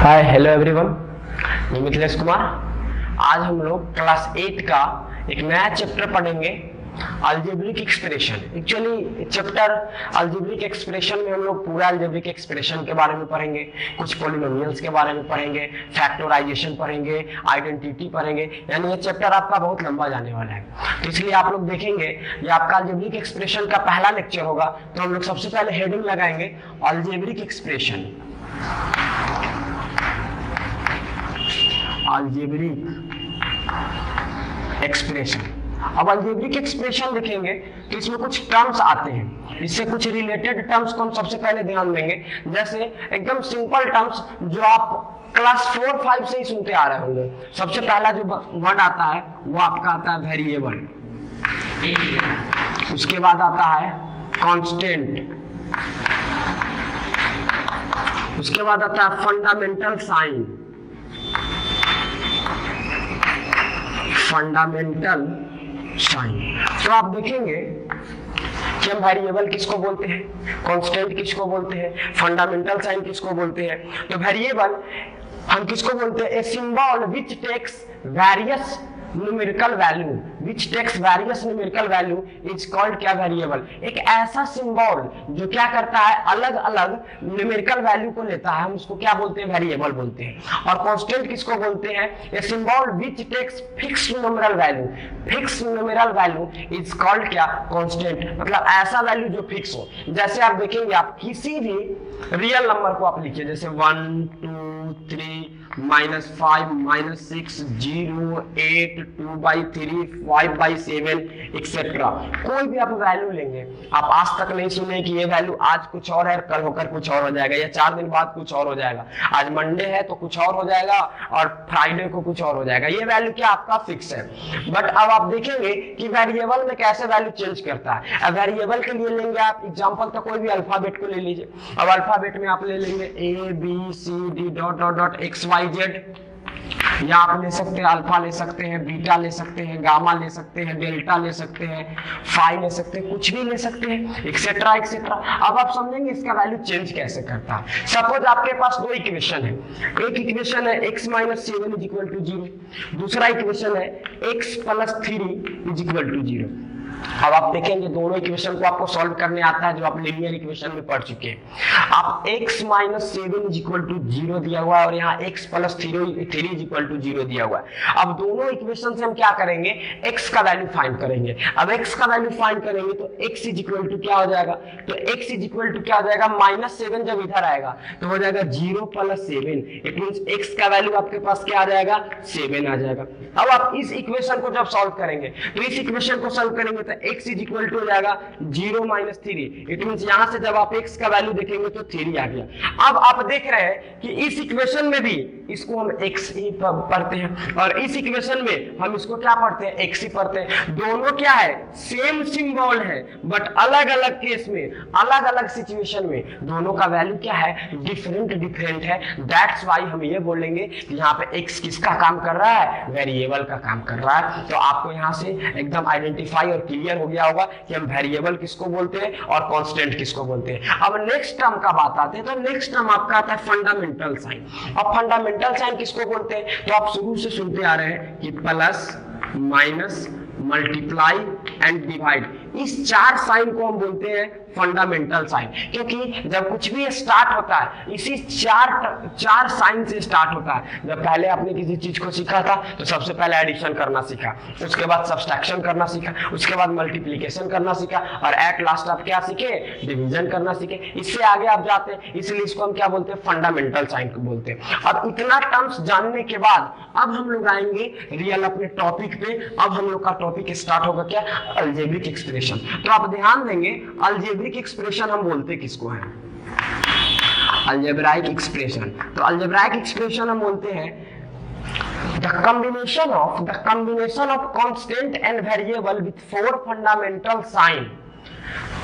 Hi hello everyone, मैं मिथिलेश कुमार। आज हम लोग क्लास 8 का एक नया चैप्टर पढ़ेंगे, algebraic expression. Actually chapter algebraic expression में हम लोग पूरा अलजेब्रिक एक्सप्रेशन के बारे में पढ़ेंगे, कुछ पॉलिनोमियल्स के बारे में पढ़ेंगे, फैक्टराइजेशन पढ़ेंगे, आइडेंटिटी पढ़ेंगे। यानी ये चैप्टर आपका बहुत लंबा जाने वाला है, तो इसलिए आप लोग देखेंगे ये आपका अलजेब्रिक एक्सप्रेशन का पहला लेक्चर होगा। तो हम लोग सबसे पहले हेडिंग लगाएंगे अलजेब्रिक एक्सप्रेशन। Algebraic expression. अब अलजेब्रिक एक्सप्रेशन लिखेंगे तो इसमें कुछ टर्म्स आते हैं, इससे कुछ रिलेटेड टर्म्स को हम सबसे पहले ध्यान देंगे। जैसे एकदम सिंपल टर्म्स जो आप क्लास 4-5 से ही सुनते आ रहे होंगे। सबसे पहला जो वर्ड आता है वो आपका आता है वेरिएबल, उसके बाद आता है कांस्टेंट, उसके बाद आता है फंडामेंटल साइन, फंडामेंटल साइन। तो आप देखेंगे कि हम वेरिएबल किसको बोलते हैं, कांस्टेंट किसको बोलते हैं, फंडामेंटल साइन किसको बोलते हैं। तो वेरिएबल हम किसको बोलते हैं, a symbol which takes various numerical value, which takes various numerical value is called क्या वेरिएबल। एक ऐसा सिंबल जो क्या करता है, अलग अलग न्यूमेरिकल वैल्यू को लेता है, हम उसको क्या बोलते हैं, वेरिएबल बोलते हैं। और कांस्टेंट किसको बोलते हैं, a symbol which takes fixed numeral value, fixed numeral value is called क्या, कांस्टेंट। मतलब ऐसा वैल्यू जो फिक्स हो। जैसे आप देखेंगे, आप किसी भी रियल नंबर को आप लिखिए, जैसे 1 2 3 -5 -6 0 8 2/3 5/7 एक्सेट्रा। कोई भी आप वैल्यू लेंगे, आप आज तक नहीं सुने कि ये वैल्यू आज कुछ और है, कल होकर कुछ और हो जाएगा, या 4 दिन बाद कुछ और हो जाएगा। आज मंडे है तो कुछ और हो जाएगा, और फ्राइडे को कुछ और हो जाएगा। ये वैल्यू क्या आपका फिक्स है। बट अब आप देखेंगे कि वेरिएबल में कैसे वैल्यू चेंज करता है। अब वेरिएबल के लिए लेंगे आप एग्जांपल, तो कोई भी अल्फाबेट को ले लीजिए। अब अल्फाबेट में आप ले लेंगे ABCD XYZ, या आप ले सकते हैं अल्फा, ले सकते हैं बीटा, ले सकते हैं गामा, ले सकते हैं डेल्टा, ले सकते हैं फाई, ले सकते हैं, कुछ भी ले सकते हैं, एक्सेट्रा एक्सेट्रा। अब आप समझेंगे इसका वैल्यू चेंज कैसे करता है। सपोज आपके पास दो इक्वेशन है, एक इक्वेशन है x - 7 = 0, दूसरा इक्वेशन है x + 3 = 0। अब आप देखेंगे दोनों इक्वेशन को आपको सॉल्व करने आता है, जो आप लीनियर इक्वेशन में पढ़ चुके हैं। आप x - 7 = 0 दिया हुआ है, और यहाँ x + 3 = 0 दिया हुआ है। अब दोनों इक्वेशन से हम क्या करेंगे, x का वैल्यू फाइंड करेंगे। अब x का वैल्यू फाइंड करेंगे तो x = क्या हो जाएगा, तो x = क्या हो जाएगा, -7 जब इधर आएगा तो हो जाएगा 0 + 7। इट मींस x का वैल्यू आपके पास क्या आ जाएगा, 7 आ जाएगा। अब आप इस इक्वेशन को जब सॉल्व करेंगे, तो इस इक्वेशन को सॉल्व करेंगे तो x = हो जाएगा 0 - 3। इट मींस यहां से जब आप x का वैल्यू देखेंगे तो 3 आ गया। अब आप देख रहे हैं कि इस इक्वेशन में भी इसको हम x ही पढ़ते हैं, और इस इक्वेशन में हम इसको क्या पढ़ते हैं, x ही पढ़ते हैं। दोनों क्या है, सेम सिंबल है, बट अलग अलग केस में, अलग अलग सिचुएशन में दोनों का वैल्यू क्या है, डिफरेंट है। दैट्स व्हाई हम ये बोलेंगे कि यहाँ पे x किसका काम कर रहा है, वेरिएबल का काम कर रहा है। तो आपको यहाँ से एकदम आइडेंटिफाई और क्लियर हो गया होगा कि हम वेरिएबल किसको बोलते हैं और कांस्टेंट किसको बोलते हैं। अब नेक्स्ट टर्म का बात आते हैं, तो नेक्स्ट टर्म आपका आता है फंडामेंटल साइन। अब फंडामेंटल साइन किसको बोलते हैं, तो आप शुरू से सुनते आ रहे हैं कि plus, minus, multiply and divide, इस 4 साइन को हम बोलते हैं फंडामेंटल साइन। क्योंकि जब कुछ भी स्टार्ट होता है इसी चार साइन से स्टार्ट होता है। जब पहले आपने किसी चीज को सीखा था तो सबसे पहले एडिशन करना सीखा, उसके बाद सब्सट्रैक्शन करना सीखा, उसके बाद मल्टीप्लिकेशन करना सीखा, और एट लास्ट आप क्या सीखे, डिवीजन करना सीखे। इससे आगे आप जाते हैं, इसलिए इसको हम क्या बोलते हैं, फंडामेंटल साइन को बोलते हैं। अब इतना टर्म्स जानने के बाद अब हम लोग आएंगे रियल अपने टॉपिक पे। अब हम लोग का टॉपिक स्टार्ट होगा क्या, अलजेब्रिक एक्सप्रेशन। तो आप ध्यान देंगे, अलजेब्रिक एक्सप्रेशन हम बोलते किसको है, अलजेब्राइक एक्सप्रेशन। तो अलजेब्राइक एक्सप्रेशन हम बोलते हैं the combination of constant and variable with 4 fundamental sign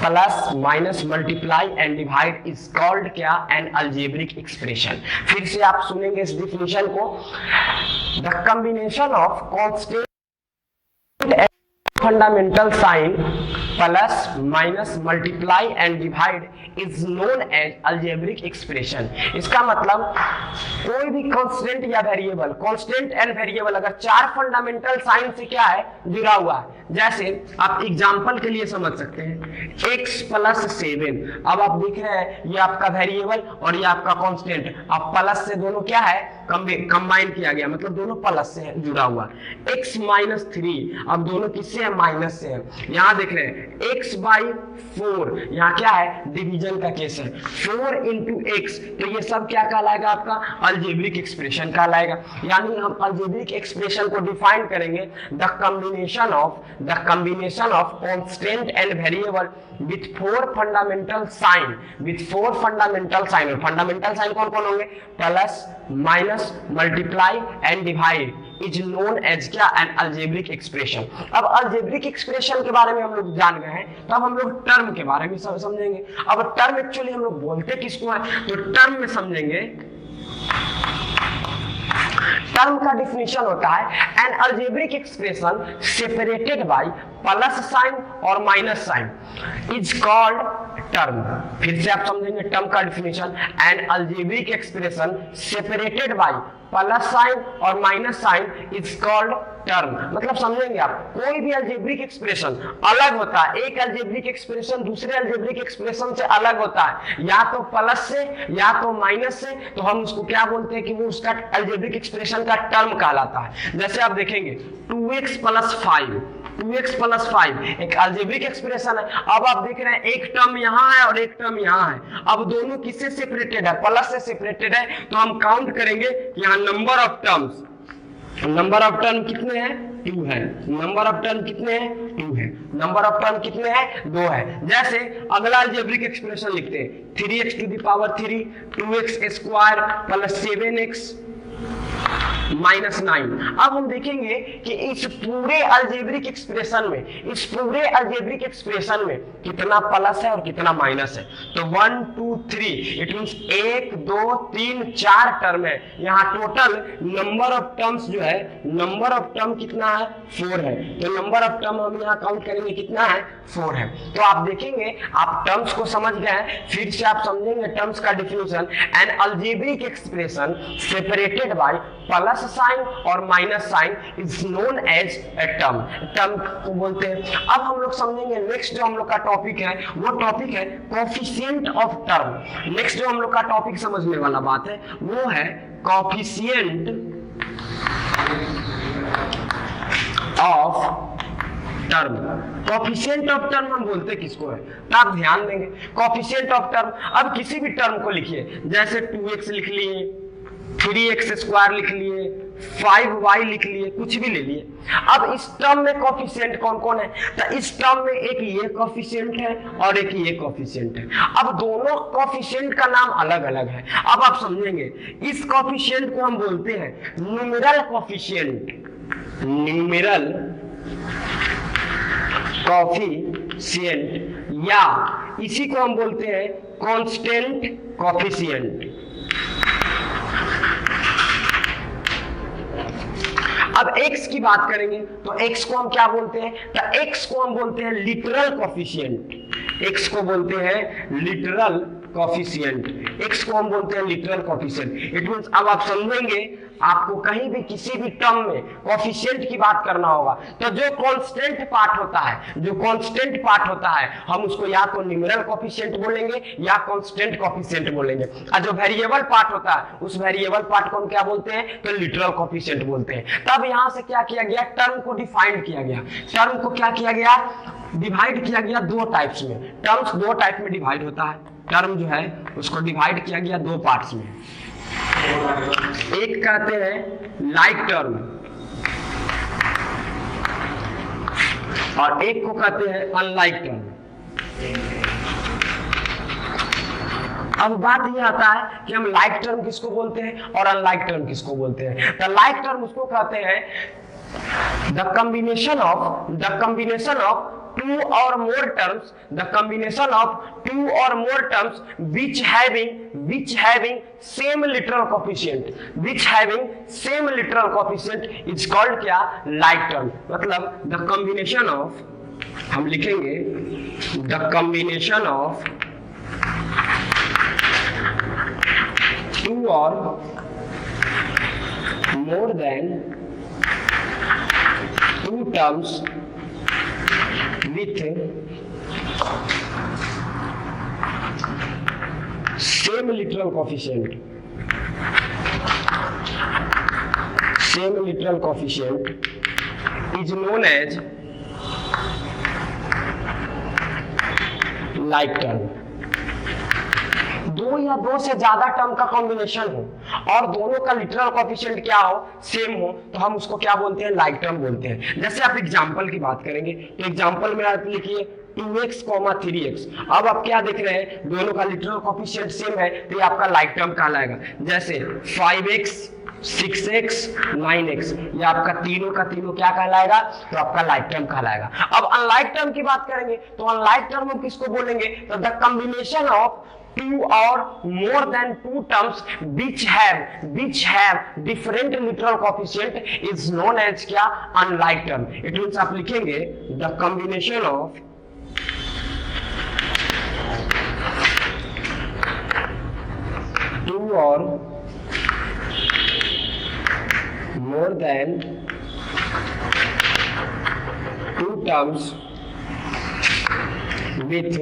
plus, minus, multiply and divide is called क्या, एन अलजेब्रिक एक्सप्रेशन। फिर से आप सुनेंगे इस डिफिनेशन को, the combination of constant fundamental sign plus minus multiply and divide is known as algebraic expression. इसका मतलब कोई भी कांस्टेंट या वेरिएबल, कांस्टेंट एंड वेरिएबल अगर चार फंडामेंटल साइन से क्या है जुड़ा हुआ है, जैसे आप एग्जांपल के लिए समझ सकते हैं x प्लस 7, अब आप देख रहे हैं ये आपका वेरिएबल और ये आपका कांस्टेंट, अब प्लस से दोनों क्या है कंबाइन किया गया, मतलब दोनों प्लस से जुड़ा हुआ। x माइनस 3, अब दोनों किससे है, माइनस से है। यहाँ देख रहे हैं x बाई 4, यहाँ क्या है, डिवीजन का केस है, 4 इंटू एक्स, तो ये सब क्या कहलाएगा, आपका अलजेब्रिक एक्सप्रेशन कहलाएगा। यानी हम अलजेब्रिक एक्सप्रेशन को डिफाइन करेंगे the combination of constant and variable with 4 fundamental sign, with 4 fundamental sign, और फंडामेंटल साइन कौन कौन होंगे, plus minus multiply and divide is known as क्या, एन अलजेब्रिक एक्सप्रेशन। अब अलजेब्रिक एक्सप्रेशन के बारे में हम लोग जान गए हैं, तो अब हम लोग टर्म के बारे में समझेंगे। अब टर्म एक्चुअली हम लोग बोलते किसको है, तो टर्म में समझेंगे, टर्म का डिफिनेशन होता है an algebraic expression separated by plus sign और minus sign is called term. फिर से आप समझेंगे टर्म का definition, an algebraic expression separated by plus sign और minus sign is called term. मतलब समझेंगे आप, कोई भी अलजेब्रिक एक्सप्रेशन अलग होता है, एक अलजेब्रिक एक्सप्रेशन दूसरे अलजेब्रिक एक्सप्रेशन से अलग होता है, या तो प्लस से या तो माइनस से, तो हम उसको क्या बोलते हैं कि वो उसका अलजेब्रिक एक्सप्रेशन का टर्म कहलाता है। जैसे आप देखेंगे 2x प्लस 5, 2x प्लस 5 एक अलजेब्रिक एक्सप्रेशन है। अब आप देख रहे हैं एक टर्म यहाँ है और एक टर्म यहाँ है, अब दोनों किससे सेपरेटेड है, प्लस से सेपरेटेड है, तो हम काउंट करेंगे यहाँ number of terms, number of term कितने हैं, 2 है, नंबर ऑफ टर्म कितने हैं, 2 है, नंबर ऑफ टर्म कितने हैं, 2 है। जैसे अगला अलजेब्रिक एक्सप्रेशन लिखते हैं 3x to the power 3, 2x square plus 7x minus 9। अब हम देखेंगे कि इस पूरे अलजेब्रिक एक्सप्रेशन में, इस पूरे अलजेब्रिक एक्सप्रेशन में कितना प्लस है और कितना माइनस है, तो 1 2 3 इट मींस 1 2 3 4 टर्म है। यहाँ टोटल नंबर ऑफ टर्म्स जो है, नंबर ऑफ टर्म कितना है, 4 है, तो नंबर ऑफ टर्म हम यहाँ काउंट करेंगे कितना है, 4 है। तो आप देखेंगे आप टर्म्स को समझ गए, फिर से आप समझेंगे टर्म्स का definition, an algebraic expression separated by plus sign और minus sign is known as a term, term को बोलते हैं। अब हम लोग समझेंगे नेक्स्ट जो हम लोग का टॉपिक है, वो टॉपिक है कोएफिशिएंट ऑफ टर्म। नेक्स्ट जो हम लोग का टॉपिक समझने वाला बात है वो है coefficient of term. Coefficient of term हम बोलते किसको है, तो आप ध्यान देंगे कोएफिशिएंट ऑफ टर्म, अब किसी भी टर्म को लिखिए, जैसे 2x लिख लिए, 3x स्क्वायर लिख लिए, 5y लिख लिए, कुछ भी ले लिए। अब इस टर्म में कोएफिशिएंट कौन कौन है, तो इस टर्म में एक ये कोएफिशिएंट है और एक ये कोएफिशिएंट है। अब दोनों कोएफिशिएंट का नाम अलग अलग है। अब आप समझेंगे इस कोएफिशिएंट को हम बोलते हैं न्यूमेरल कोएफिशिएंट, न्यूमेरल कोएफिशिएंट, या इसी को हम बोलते हैं कांस्टेंट कोएफिशिएंट। अब x की बात करेंगे तो x को हम क्या बोलते हैं, तो x को हम बोलते हैं लिटरल कोएफिशिएंट, x को बोलते हैं लिटरल कोएफिशिएंट, x को हम बोलते हैं लिटरल कोएफिशिएंट। इट मींस अब आप समझेंगे आपको कहीं भी किसी भी टर्म में कोएफिशिएंट की बात करना होगा तो जो कांस्टेंट पार्ट होता है, जो कांस्टेंट पार्ट होता है हम उसको या तो न्यूमेरल कोएफिशिएंट बोलेंगे या कांस्टेंट कोएफिशिएंट बोलेंगे, और जो वेरिएबल पार्ट होता है उस वेरिएबल पार्ट को हम क्या बोलते हैं, तो लिटरल कोएफिशिएंट बोलते हैं। तब यहां से क्या किया गया, टर्म को डिफाइन किया गया, टर्म को क्या किया गया, डिवाइड किया गया 2 टाइप्स में। टर्म्स 2 टाइप में डिवाइड होता है, टर्म जो है उसको डिवाइड किया गया 2 पार्ट्स में। एक कहते हैं लाइक टर्म और एक को कहते हैं अनलाइक टर्म। अब बात ये आता है कि हम लाइक टर्म किसको बोलते हैं और अनलाइक टर्म किसको बोलते हैं। तो लाइक टर्म उसको कहते हैं the combination of two or more terms, the combination of two or more terms which having same literal coefficient, is called क्या, like term. मतलब the combination of, हम लिखेंगे the combination of two or more than two terms with same literal coefficient is known as like term. दो या दो से ज्यादा term का कॉम्बिनेशन हो और दोनों का लिटरल कोएफिशिएंट क्या हो, सेम हो, तो हम उसको क्या बोलते हैं, लाइक टर्म बोलते हैं. जैसे आप एग्जांपल की बात करेंगे तो एग्जांपल में आप लिखिए 2x, 3x. अब आप क्या देख रहे हैं, दोनों का लिटरल कोएफिशिएंट सेम है, तो ये आपका लाइक टर्म कहलाएगा. जैसे 5x, 6x, 9x, ये आपका तीनों का तीनों क्या कहलाएगा, तो आपका लाइक टर्म कहलाएगा. अब अनलाइक टर्म की बात करेंगे तो अनलाइक टर्म हम किसको बोलेंगे, तो the combination of two or more than two terms which have different literal coefficient is known as क्या, unlike term. It means आप लिखेंगे the combination of two or more than two terms with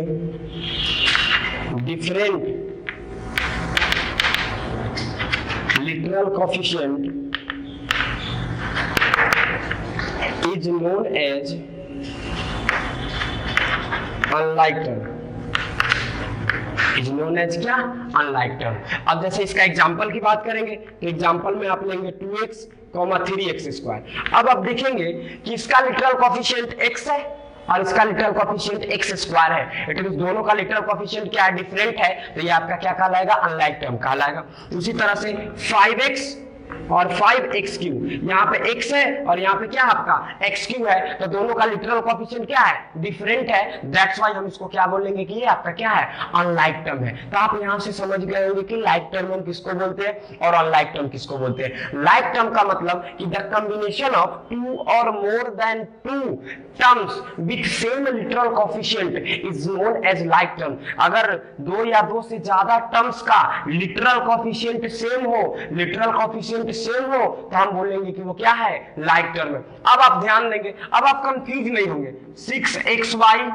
different literal coefficient is known as unlike term. is known as क्या, unlike term. अब जैसे इसका example की बात करेंगे तो एग्जांपल में आप लेंगे 2x, 3x स्क्वायर. अब आप देखेंगे कि इसका लिटरल कोएफिशिएंट x है और इसका लिटरल कोएफिशिएंट x स्क्वायर है. इट मींस दोनों का लिटरल कोएफिशिएंट क्या है, डिफरेंट है, तो ये आपका क्या कहलाएगा, अनलाइक टर्म कहलाएगा. उसी तरह से 5x और 5x क्यू, यहाँ पे x है और यहाँ पे क्या आपका x क्यू है, तो दोनों का लिटरल कोएफिशिएंट क्या है, डिफरेंट है. दैट्स व्हाई हम इसको क्या बोलेंगे कि ये आपका क्या है, अनलाइक टर्म है. तो आप यहाँ से समझ गए होंगे कि लाइक टर्म हम किसको बोलते हैं और अनलाइक टर्म किसको बोलते हैं. लाइक टर्म का मतलब कि द कॉम्बिनेशन ऑफ टू और more than two terms with same literal coefficient is known as like term. अगर दो या दो से ज्यादा टर्म्स का लिटरल कोएफिशिएंट सेम हो, तो हम बोलेंगे कि वो क्या है, लाइक टर्म है. अब आप ध्यान देंगे, अब आप कंफ्यूज नहीं होंगे. 6xy,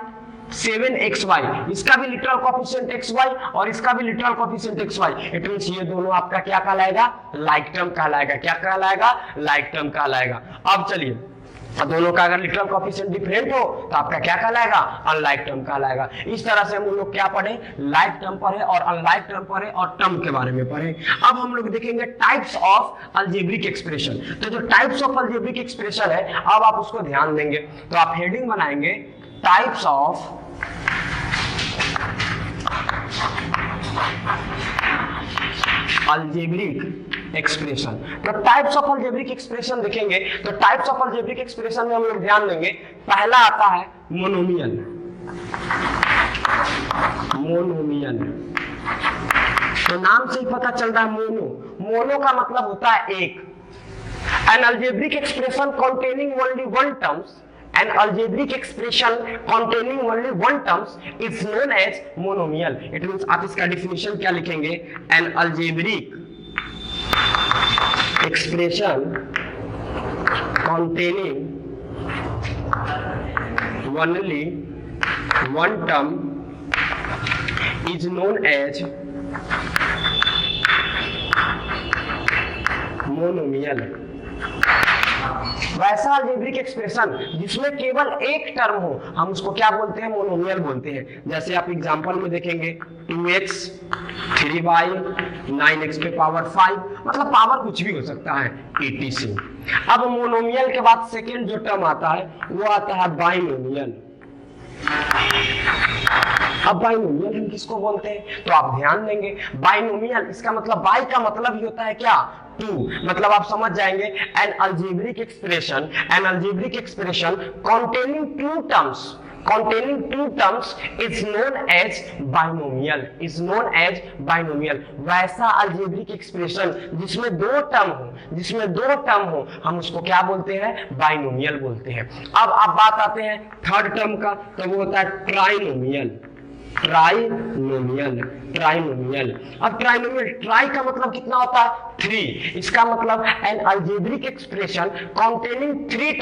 7xy, इसका भी लिटरल कोएफिशिएंट xy और इसका भी literal coefficient xy. It means ये दोनों आपका क्या कहलाएगा, लाइक टर्म कहलाएगा. क्या कहलाएगा, लाइक टर्म कहलाएगा. अब चलिए, दोनों का अगर लिटरल कोएफिशिएंट डिफरेंट हो तो आपका क्या कहलाएगा, अनलाइक टर्म कहलाएगा. इस तरह से हम लोग क्या पढ़े, लाइक टर्म पढ़े और अनलाइक टर्म पढ़े और टर्म के बारे में पढ़े. अब हम लोग देखेंगे टाइप्स ऑफ अलजेब्रिक एक्सप्रेशन. तो जो टाइप्स ऑफ अलजेब्रिक एक्सप्रेशन है, अब आप उसको ध्यान देंगे तो आप हेडिंग बनाएंगे टाइप्स ऑफ अलजेब्रिक एक्सप्रेशन. तो टाइप्स ऑफ अलजेब्रिक एक्सप्रेशन देखेंगे तो टाइप्स ऑफ अलजेब्रिक एक्सप्रेशन में हम लोग ध्यान देंगे, पहला आता है मोनोमियल. तो नाम से ही पता चल रहा है मोनो का मतलब होता है एक. N algebraic expression containing only one terms, an algebraic expression containing only one terms is known as monomial. It means आप इसका definition क्या लिखेंगे, an algebraic expression containing only one term is known as monomial. वैसा algebraic expression जिसमें केवल एक term हो, हम उसको क्या बोलते हैं, मोनोमियल बोलते हैं. जैसे आप एग्जांपल में देखेंगे 2x, 3y, 9x पे पावर 5, मतलब पावर कुछ भी हो सकता है, etc. अब मोनोमियल के बाद सेकेंड जो टर्म आता है वो आता है बाइनोमियल. अब बाइनोमियल हम किसको बोलते हैं, तो आप ध्यान देंगे बाइनोमियल, इसका मतलब बाई का मतलब ही होता है क्या, टू. मतलब आप समझ जाएंगे N algebraic expression containing two terms containing two terms is known as binomial, is known as binomial। वैसा अलजेब्रिक एक्सप्रेशन जिसमें दो टर्म हो हम उसको क्या बोलते हैं? बाइनोमियल बोलते हैं। अब बात आते हैं थर्ड टर्म का, तो वो होता है ट्राइनोमियल। अब ट्राइनोमियल, ट्राई का मतलब कितना होता है? 3। इसका मतलब N algebraic expression containing three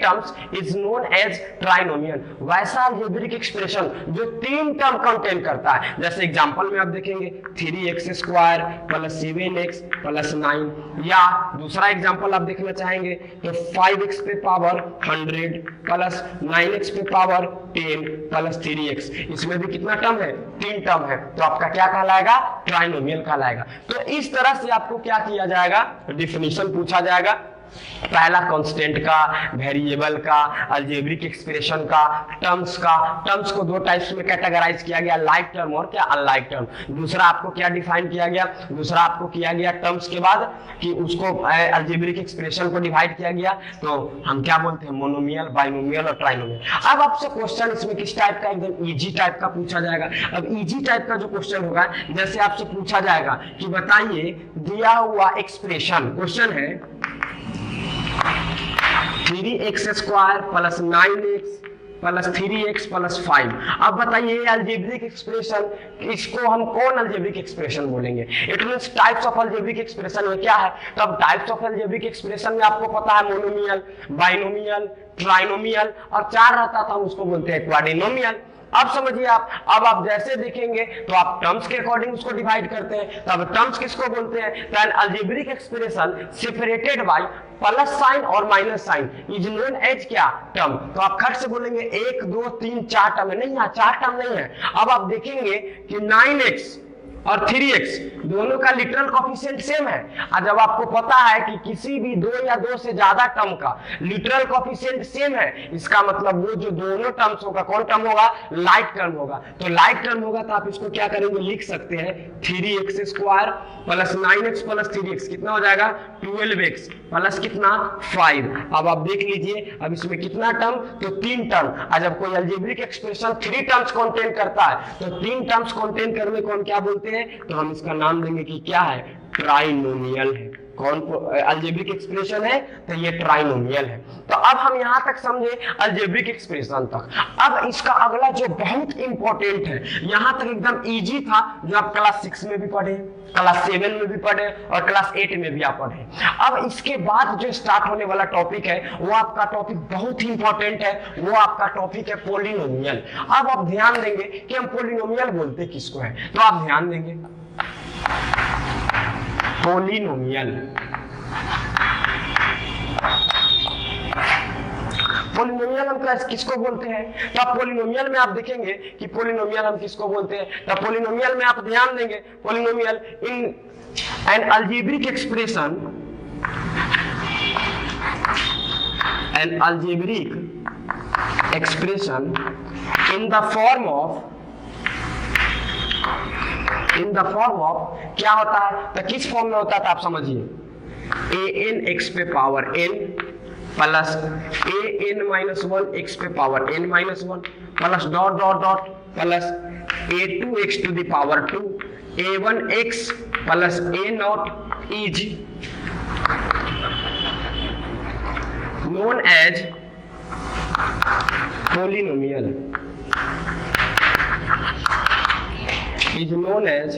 terms is known as trinomial. वैसा अलजेब्रिक एक्सप्रेशन जो 3 टर्म कंटेन करता है, जैसे एग्जांपल में आप देखेंगे 3x² + 7x + 9, या दूसरा एग्जांपल आप देखना चाहेंगे तो 5x पे पावर 100 + 9x पे पावर 10 + 3x। इसमें भी कितना टर्म है? 3 टर्म है, तो आपका क्या कहलाएगा? ट्राइनोमियल कहलाएगा। तो इस तरह से आपको क्या किया जाएगा? डिफिनीशन पूछा जाएगा, पहला कांस्टेंट का, वेरिएबल का, अलजेब्रिक एक्सप्रेशन का, टर्म्स का। टर्म्स को 2 टाइप्स में कैटेगराइज किया गया, लाइक टर्म और क्या अनलाइक टर्म। दूसरा आपको क्या डिफाइन किया गया? दूसरा आपको किया गया टर्म्स के बाद कि उसको अलजेब्रिक एक्सप्रेशन को डिवाइड किया गया, तो हम क्या बोलते हैं? मोनोमियल, बाइनोमियल और ट्राइनोमियल। अब आपसे क्वेश्चन इसमें किस टाइप का? एकदम इजी टाइप का पूछा जाएगा। अब इजी टाइप का जो क्वेश्चन होगा, जैसे आपसे पूछा जाएगा कि बताइए दिया हुआ एक्सप्रेशन, क्वेश्चन है 3x² + 9x + 3x + 5। अब बताइए अलजेब्रिक एक्सप्रेशन, इसको हम कौन अलजेब्रिक एक्सप्रेशन बोलेंगे? It means types of algebraic expression में क्या है? तो अब टाइप्स ऑफ अलजेब्रिक एक्सप्रेशन में आपको पता है मोनोमियल, बाइनोमियल, ट्राइनोमियल, और 4 रहता था, हम उसको बोलते हैं क्वाड्रिनोमियल। अब समझिए आप, अब आप जैसे देखेंगे तो आप टर्म्स के अकॉर्डिंग उसको डिवाइड करते हैं। तो अब टर्म्स किसको बोलते हैं? तो an algebraic expression separated by plus sign और minus sign is known as क्या? टर्म। तो आप खट से बोलेंगे 1 2 3 4 टर्म है। नहीं, यहाँ 4 टर्म नहीं है। अब आप देखेंगे कि 9x और 3x दोनों का लिटरल कोफिशिएंट सेम है। और जब आपको पता है कि किसी भी 2 या 2 से ज्यादा टर्म का लिटरल कोफिशिएंट सेम है, इसका मतलब वो जो दोनों टर्म्स होगा, कौन टर्म होगा? लाइक टर्म होगा। तो लाइक टर्म होगा तो आप इसको क्या करेंगे? लिख सकते हैं 3x² + 9x + 3x कितना हो जाएगा? 12x प्लस कितना? 5। अब आप देख लीजिए, अब इसमें कितना टर्म? तो 3 टर्म। और जब कोई अलजेब्रिक एक्सप्रेशन 3 टर्म्स कंटेन करता है, तो 3 टर्म्स कंटेन करने को हम क्या बोलते हैं? तो हम इसका नाम देंगे कि क्या है? ट्राइनोमियल है। कौन अलजेब्रिक एक्सप्रेशन है? तो ये ट्राइनोमियल है। तो अब हम यहां तक समझे अलजेब्रिक एक्सप्रेशन तक। अब इसका अगला जो बहुत इंपॉर्टेंट है, यहां तक एकदम इजी था, जो आप क्लास 6 में भी पढ़े, क्लास 7 में भी पढ़े और क्लास 8 में भी आप पढ़े। अब इसके बाद जो स्टार्ट होने वाला टॉपिक है, वो आपका टॉपिक बहुत ही इंपॉर्टेंट है, वो आपका टॉपिक है पॉलिनोमियल। अब आप ध्यान देंगे कि हम पॉलिनोमियल बोलते किसको है, तो आप ध्यान देंगे पॉलिनोमियल। पॉलिनोमियल हम किसको बोलते हैं? तो आप पॉलिनोमियल में आप देखेंगे कि पॉलिनोमियल हम किसको बोलते हैं। तो पॉलिनोमियल में आप ध्यान देंगे, polynomial in an algebraic expression, N algebraic expression in the form of क्या होता है? तो किस फॉर्म में होता है? तो आप समझिए an(x पे power n plus an-1 x पे power n-1 plus dot dot dot plus a2x to the power 2 a1x plus a0 is known as polynomial, is known as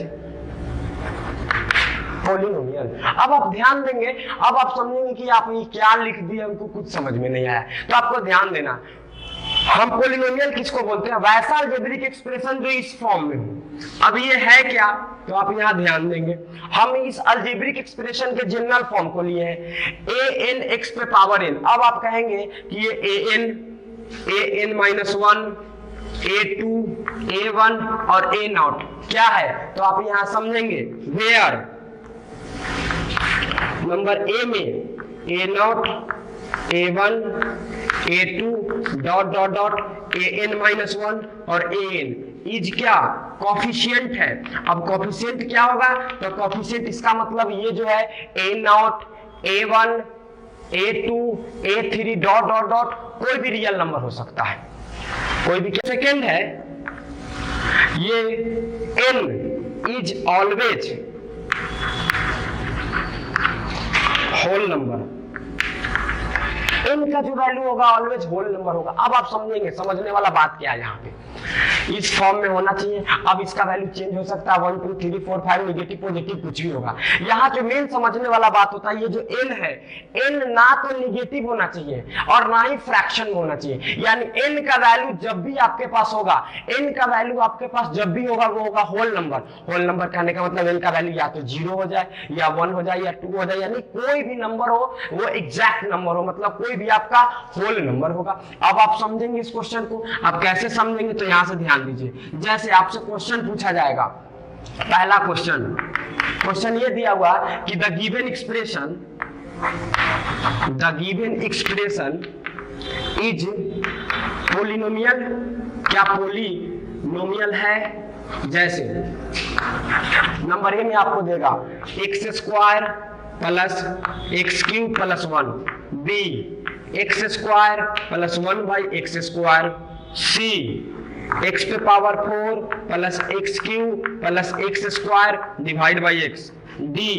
polynomial. अब आप ध्यान देंगे, अब आप समझेंगे कि आप ये क्या लिख दिए, हमको कुछ समझ में नहीं आया। तो आपको ध्यान देना, हम पॉलिनोमियल किसको बोलते हैं? वैसा अलजेब्रिक एक्सप्रेशन जो इस फॉर्म में हो। अब ये है क्या? तो आप यहाँ ध्यान देंगे, हम इस अलजेब्रिक एक्सप्रेशन के जनरल फॉर्म को लिए हैं an(x पे पावर n। अब आप कहेंगे कि ये an-1 a2 a1 और a0 क्या है? तो आप यहां समझेंगे वेयर नंबर a में a0 a1 a2 dot dot dot an-1 और an इज क्या? कोफिशिएंट है। अब कोफिशिएंट क्या होगा? तो कोफिशिएंट इसका मतलब ये जो है a0 a1 A2 A3 dot dot dot कोई भी रियल नंबर हो सकता है, कोई भी। सेकेंड है ये n is always whole number, n का जो वैल्यू होगा ऑलवेज होल नंबर होगा। अब आप समझेंगे, समझने वाला बात क्या है, यहाँ पे इस फॉर्म में होना चाहिए। अब इसका वैल्यू चेंज हो सकता है, 1 2 3 4 5 नेगेटिव पॉजिटिव कुछ भी होगा। यहाँ जो मेन समझने वाला बात होता है, ये जो n है, n ना तो नेगेटिव होना चाहिए और ना ही फ्रैक्शन में होना चाहिए। यानी n का वैल्यू जब भी आपके पास होगा, n का वैल्यू आपके पास जब भी होगा वो होगा होल नंबर। होल नंबर कहने का मतलब n का वैल्यू या तो 0 हो जाए या 1 हो जाए या 2 हो जाए, यानी कोई भी नंबर हो वो एग्जैक्ट नंबर हो, मतलब कोई भी आपका होल नंबर होगा। अब आप समझेंगे इस क्वेश्चन को, आप कैसे समझेंगे तो यहां से ध्यान दीजिए। जैसे आपसे क्वेश्चन पूछा जाएगा, पहला क्वेश्चन ये दिया हुआ कि the given expression is polynomial, क्या पोलिनोमियल है? जैसे नंबर ए में आपको देगा x square plus x cube plus 1, B x square plus 1 by x square, C x पे power 4 plus x cube plus x square divide by x, D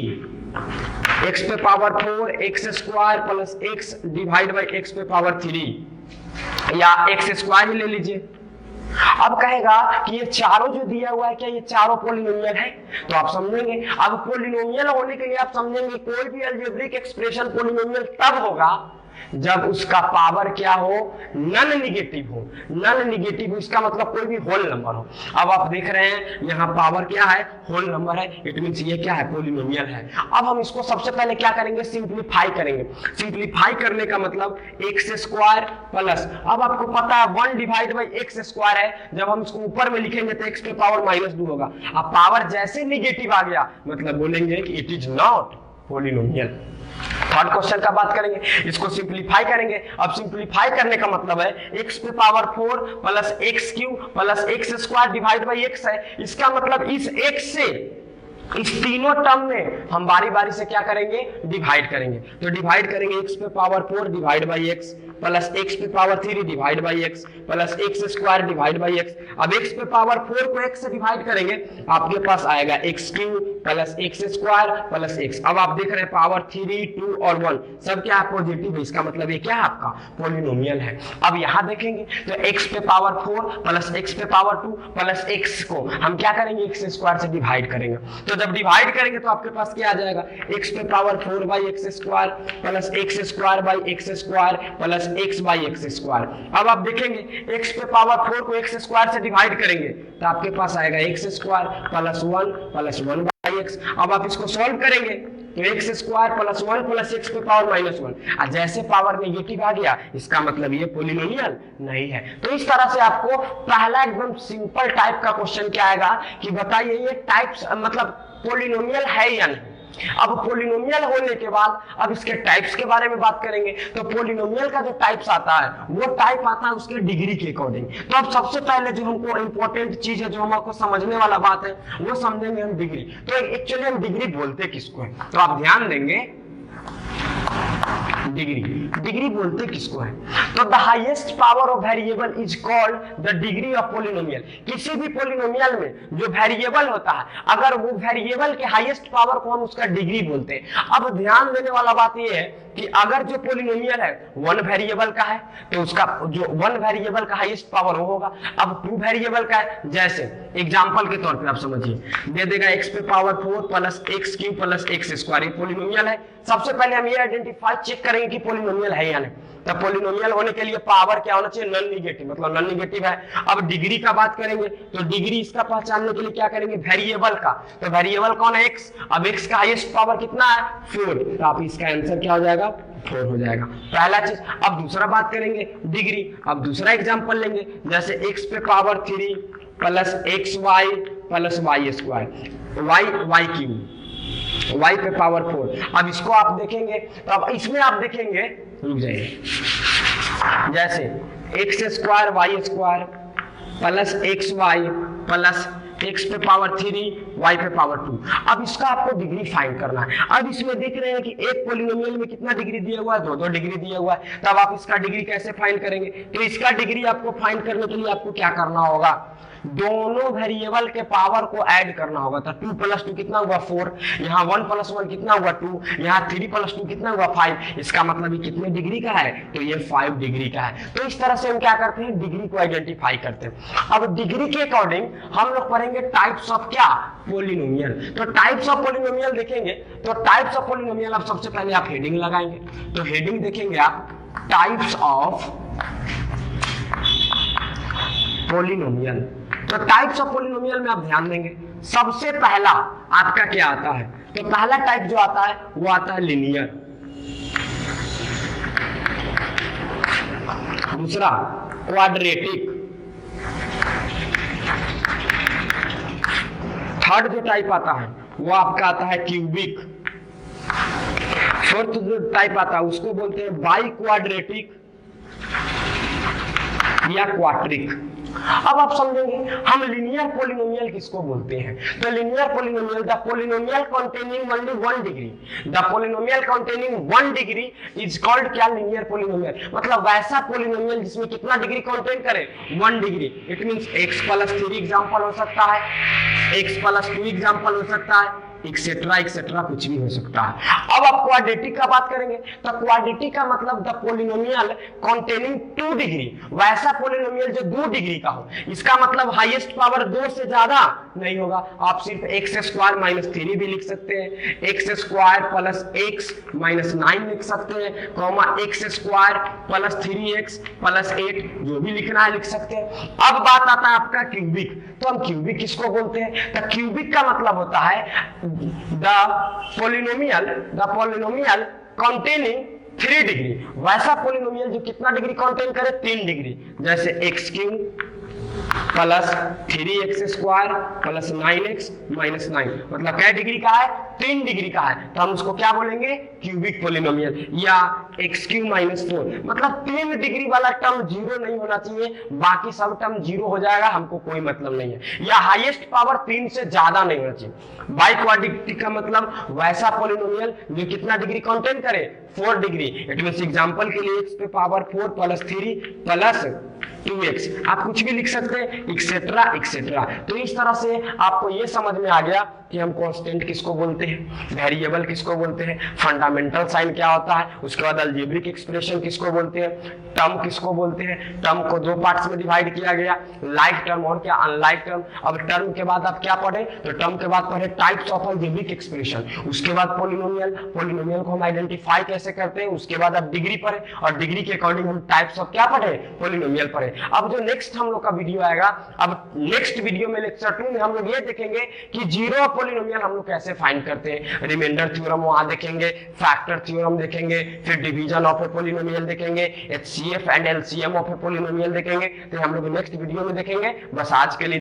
x पे power 4 x square plus x divide by x पे power 3 या x square ही ले लीजिए। अब कहेगा कि ये चारों जो दिया हुआ है क्या ये चारों पोलिनोमियल है? तो आप समझेंगे, अब पोलिनोमियल होने के लिए आप समझेंगे कोई भी अलजेब्रिक एक्सप्रेशन पोलिनोमियल तब होगा जब उसका पावर क्या हो, नन निगेटिव हो। नन निगेटिव हो इसका मतलब कोई भी होल नंबर हो। अब आप देख रहे हैं यहाँ पावर क्या है, होल नंबर है, इट मींस ये क्या है, पोलिनोमियल है। अब हम इसको सबसे पहले क्या करेंगे, सिंप्लीफाई करेंगे। सिंप्लीफाई करने का मतलब एक्स स्क्वायर प्लस, अब आपको पता है 1 डिवाइड बाई एक्स स्क्वायर है, जब हम इसको ऊपर में लिखेंगे तो एक्स पे पावर -2 होगा। अब पावर जैसे निगेटिव आ गया मतलब बोलेंगे कि it is not polynomial. Third question का बात करेंगे, इसको सिंप्लीफाई करेंगे। अब सिंप्लीफाई करने का मतलब है x पे power 4 plus x cube plus x square divide by x है। इसका मतलब इस x से इस तीनों टर्म में हम बारी बारी से क्या करेंगे, डिवाइड करेंगे। तो डिवाइड करेंगे x पे power 4 divide by x plus x पे power 3 divide by x plus x square divide by x. अब x पे पावर 4 को x से डिवाइड करेंगे, आपके पास आएगा x cube plus x square plus x. अब आप देख रहे हैं पावर 3 2 और 1 सब क्या है, पॉजिटिव है। इसका मतलब ये क्या है, आपका पोलिनोमियल है। अब यहाँ देखेंगे तो x पे पावर 4 प्लस एक्स पे पावर 2 प्लस एक्स को हम क्या करेंगे, एक्स स्क्वायर से डिवाइड करेंगे। तो जब डिवाइड करेंगे तो आपके पास क्या आ जाएगा, x पे power 4 by x square plus x square by x square plus x by x square. अब आप देखेंगे x पे पावर 4 को एक्स स्क्वायर से डिवाइड करेंगे तो आपके पास आएगा x square plus 1 by x. अब आप इसको सॉल्व करेंगे तो x square plus 1 plus x पे पावर -1। और जैसे पावर नेगेटिव आ गया इसका मतलब ये पोलिनोमियल नहीं है। तो इस तरह से आपको पहला एकदम सिंपल टाइप का क्वेश्चन क्या आएगा कि बताइए ये टाइप्स मतलब पोलिनोमियल है या नहीं। अब पोलिनोमियल होने के बाद अब इसके टाइप्स के बारे में बात करेंगे। तो पोलिनोमियल का जो टाइप्स आता है वो टाइप आता है उसके डिग्री के अकॉर्डिंग। तो अब सबसे पहले जो हमको इंपॉर्टेंट चीज है, जो हमको समझने वाला बात है, वो समझेंगे हम डिग्री। तो एक्चुअली हम डिग्री बोलते किसको है, तो आप ध्यान देंगे डिग्री बोलते किसको है। तो the highest power of variable is called the degree of polynomial. किसी भी पोलिनोमियल में जो वेरिएबल होता है, अगर वो वेरिएबल के हाईएस्ट पावर को हम उसका डिग्री बोलते हैं। अब ध्यान देने वाला बात ये है कि अगर जो पोलिनोमियल है 1 वेरिएबल का है तो उसका जो 1 वेरिएबल का हाईएस्ट पावर वो होगा। अब 2 वेरिएबल का है, जैसे एग्जांपल के तौर पे आप समझिए, दे देगा x पे power 4 plus x cube plus x square, ये पोलिनोमियल है। सबसे पहले हम ये आइडेंटिफाई चेक करेंगे कि पोलिनोमियल है या नहीं। तो पोलिनोमियल होने के लिए पावर क्या होना चाहिए, नॉन निगेटिव, मतलब नॉन निगेटिव है। अब डिग्री का बात करेंगे तो डिग्री इसका पहचानने के लिए क्या करेंगे, वेरिएबल का। तो वेरिएबल कौन है, x। अब x का हाईएस्ट पावर कितना है, 4। तो आप इसका आंसर क्या हो जाएगा, 4 हो जाएगा, पहला चीज। अब दूसरा बात करेंगे डिग्री। अब दूसरा एग्जांपल लेंगे, जैसे x पे power 3 plus x y plus y square, y cube, y पे पावर 4। अब इसको आप देखेंगे तो अब इसमें आप देखेंगे, रुक जाइए, जैसे x square y square plus x y plus x पे पावर 3, y पे पावर 2। अब इसका आपको डिग्री फाइंड करना है। अब इसमें देख रहे हैं कि एक पॉलिनोमियल में कितना डिग्री दिया हुआ है, 2 डिग्री दिया हुआ है। तब आप इसका डिग्री कैसे फाइंड करेंगे? तो इसका डिग्री आपको फाइंड करने के लिए आपको क्या करना होगा, दोनों वेरिएबल के पावर को ऐड करना होगा। तो 2 + 2 कितना हुआ 4, यहाँ 1 + 1 कितना हुआ 2, यहाँ 3 + 2 कितना हुआ 5। इसका मतलब ये कितने डिग्री का है, तो ये 5 डिग्री का है। तो इस तरह से हम क्या करते हैं, डिग्री को आइडेंटिफाई करते हैं। अब डिग्री के अकॉर्डिंग हम लोग पढ़ेंगे टाइप्स ऑफ क्या, पॉलिनोमियल। तो टाइप्स ऑफ पॉलिनोमियल देखेंगे, तो टाइप्स ऑफ पॉलिनोमियल आप सबसे पहले आप हेडिंग लगाएंगे। तो हेडिंग देखेंगे आप, टाइप्स ऑफ पॉलिनोमियल। तो टाइप्स ऑफ पॉलिनोमियल में आप ध्यान देंगे, सबसे पहला आपका क्या आता है, तो पहला टाइप जो आता है वो आता है लीनियर, दूसरा क्वाड्रेटिक, थर्ड जो टाइप आता है वो आपका आता है क्यूबिक, फोर्थ जो टाइप आता है उसको बोलते हैं बाई क्वाड्रेटिक या क्वाट्रिक। अब आप समझेंगे हम लीनियर पॉलिनोमियल किसको बोलते हैं। तो linear polynomial, the polynomial containing only 1 degree, the polynomial containing 1 degree is called क्या, लीनियर पॉलिनोमियल। मतलब वैसा पॉलिनोमियल जिसमें कितना डिग्री कंटेन करे, 1 degree. It means x + 3 example हो सकता है, x + 2 एग्जांपल हो सकता है, एक्सेट्रा एक्सेट्रा कुछ भी हो सकता है। अब आप क्वाड्रेटिक का बात करेंगे, तो क्वाड्रेटिक का मतलब द पॉलिनोमियल कंटेनिंग 2 डिग्री, वैसा पॉलिनोमियल जो 2 डिग्री का हो। इसका मतलब हाईएस्ट पावर 2 से ज्यादा नहीं होगा। आप सिर्फ x² - 3 भी लिख सकते हैं, x² + x - 9 लिख सकते हैं, x² + 3x + 8, जो भी लिखना है लिख सकते हैं। अब बात आता है आपका क्यूबिक। तो हम क्यूबिक किसको बोलते हैं, तो क्यूबिक का मतलब होता है the polynomial containing 3 डिग्री, वैसा पॉलिनोमियल जो कितना डिग्री कंटेन करे, 3 डिग्री। जैसे x³ + 3x² + 9x - 9, मतलब क्या डिग्री का है, 3 डिग्री का है। तो हम उसको क्या बोलेंगे, क्यूबिक पॉलिनोमियल। या x³ - 4, मतलब 3 डिग्री वाला टर्म 0 नहीं होना चाहिए, बाकी सब टर्म 0 हो जाएगा, हमको कोई मतलब नहीं है। या हाईएस्ट पावर 3 से ज्यादा नहीं होना चाहिए। बाई क्वाड्रेटिक का मतलब वैसा पॉलिनोमियल जो कितना डिग्री कंटेन करे, 4 डिग्री। इट मींस एग्जांपल के लिए x पे पावर 4 + 3 + 2x, आप कुछ भी लिख सकते हैं, एक्सेट्रा एक्सेट्रा। तो इस तरह से आपको ये समझ में आ गया कि हम कांस्टेंट किसको बोलते हैं, वेरिएबल किसको बोलते हैं, फंडामेंटल साइन क्या होता है, उसके बाद अलजेब्रिक एक्सप्रेशन किसको बोलते हैं, टर्म किसको बोलते हैं। टर्म को 2 पार्ट्स में डिवाइड किया गया, लाइक टर्म और क्या, अनलाइक टर्म। अब टर्म के बाद आप क्या पढ़े, तो टर्म के बाद पढ़े टाइप्स ऑफ अलजेब्रिक एक्सप्रेशन, उसके बाद पॉलिनोमियल, पॉलिनोमियल को हम आइडेंटिफाई कैसे करते हैं, उसके बाद आप डिग्री पढ़े, और डिग्री के अकॉर्डिंग हम टाइप्स ऑफ क्या पढ़े, पॉलिनोमियल पढ़े। अब जो नेक्स्ट हम लोग का वीडियो आएगा, अब नेक्स्ट वीडियो में लेक्चर 2 में हम लोग ये देखेंगे कि जीरो पॉलिनोमियल हम लोग कैसे फाइंड करते हैं। रिमाइंडर थ्योरम वहां देखेंगे, फैक्टर थ्योरम देखेंगे, फिर डिवीजन ऑफ ए पॉलिनोमियल देखेंगे, HCF and LCM of a polynomial देखेंगे। तो हम लोग नेक्स्ट वीडियो में देखेंगे। बस आज के लिए